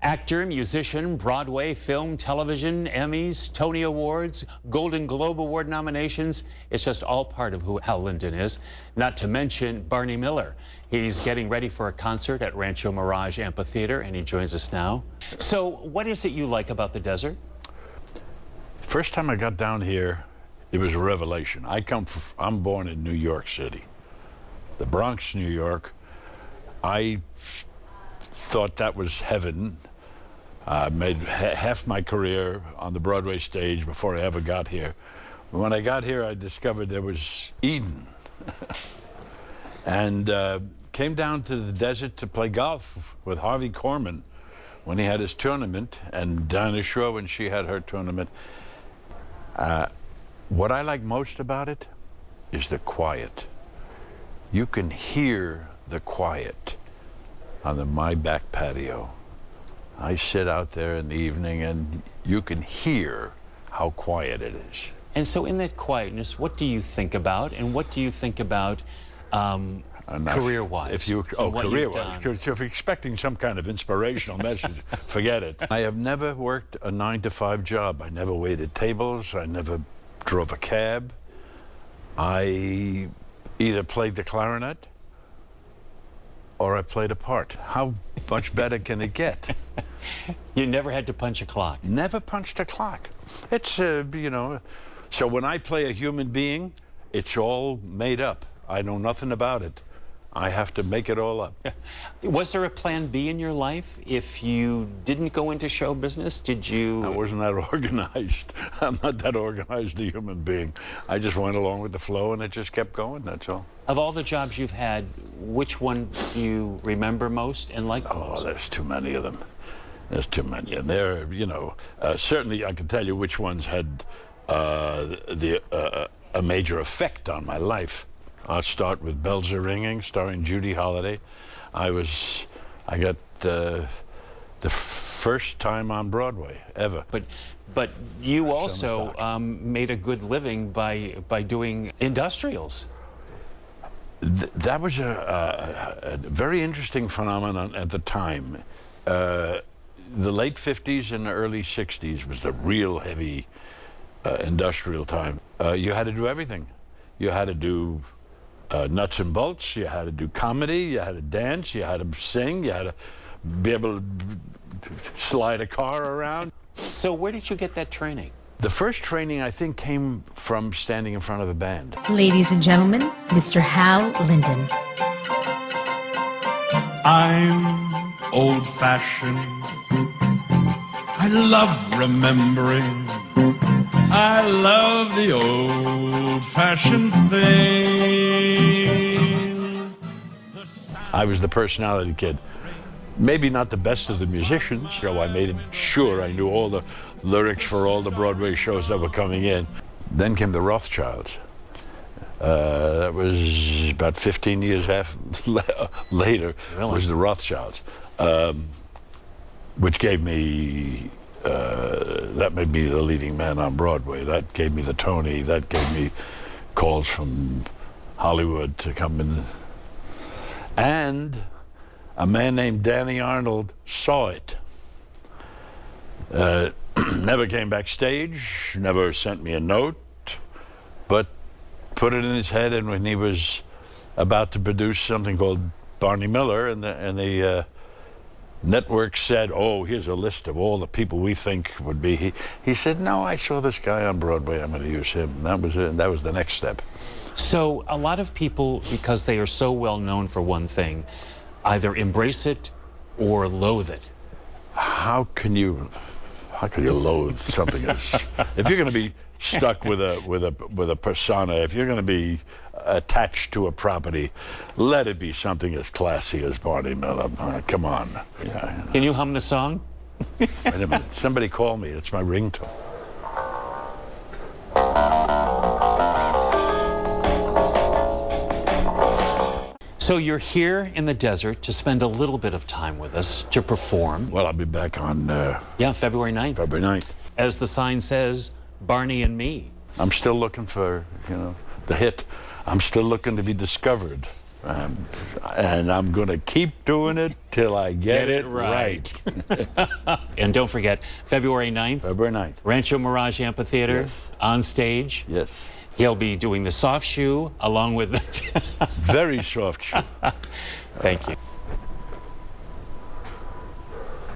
Actor, musician, Broadway, film, television, Emmys, Tony Awards, Golden Globe Award nominations. It's just all part of who Hal Linden is. Not to mention Barney Miller. He's getting ready for a concert at Rancho Mirage Amphitheater, and he joins us now. So what is it you like about the desert? First time I got down here, it was a revelation. I'm born in New York City, the Bronx, New York. I thought that was heaven. I made half my career on the Broadway stage before I ever got here. When I got here, I discovered there was Eden. And came down to the desert to play golf with Harvey Korman when he had his tournament, and Dinah Shore when she had her tournament. What I like most about it is the quiet. You can hear the quiet on my back patio. I sit out there in the evening and you can hear how quiet it is. And so in that quietness, what do you think about, and what do you think about career-wise? Career-wise. If you're expecting some kind of inspirational message, forget it. I have never worked a 9-to-5 job. I never waited tables. I never drove a cab. I either played the clarinet or I played a part. How much better can it get? You never had to punch a clock? Never punched a clock. It's, you know, so when I play a human being, it's all made up. I know nothing about it. I have to make it all up. Was there a plan B in your life if you didn't go into show business? Did you? I wasn't that organized. I'm not that organized a human being. I just went along with the flow and it just kept going, that's all. Of all the jobs you've had, which one do you remember most and like most? Oh, there's too many of them. There's too many. And there, you know, certainly I can tell you which ones had a major effect on my life. I'll start with Bells Are Ringing, starring Judy Holliday. I got the first time on Broadway ever. But you also made a good living by doing industrials. That was a very interesting phenomenon at the time. The late 50s and the early 60s was the real heavy industrial time. You had to do everything. You had to do nuts and bolts, you had to do comedy, you had to dance, you had to sing, you had to be able to slide a car around. So where did you get that training? The first training, I think, came from standing in front of a band. Ladies and gentlemen, Mr. Hal Linden. I'm old-fashioned. I love remembering. I love the old-fashioned things. I was the personality kid. Maybe not the best of the musicians, so I made sure I knew all the lyrics for all the Broadway shows that were coming in. Then came the Rothschilds. That was about 15 years later, really? Was the Rothschilds, which gave me that made me the leading man on Broadway. That gave me the Tony. That gave me calls from Hollywood to come in. And a man named Danny Arnold saw it. Never came backstage, never sent me a note, but put it in his head, and when he was about to produce something called Barney Miller, and the network said, oh, here's a list of all the people we think would be. He said, no, I saw this guy on Broadway, I'm going to use him. And that was it. That was the next step. So a lot of people, because they are so well known for one thing, either embrace it or loathe it. How can you loathe something as, if you're going to be stuck with a persona, if you're going to be attached to a property, let it be something as classy as Barney Miller. Come on. Yeah. Can you hum the song? Wait a minute. Somebody call me. It's my ringtone. So you're here in the desert to spend a little bit of time with us, to perform. Well, I'll be back on February 9th. February 9th. As the sign says, Barney and me. I'm still looking for, you know, the hit. I'm still looking to be discovered. And I'm going to keep doing it till I get it right. And don't forget, February 9th, February 9th. Rancho Mirage Amphitheater, Yes. on stage. Yes. He'll be doing the soft shoe along with the... Very soft shoe. Thank you.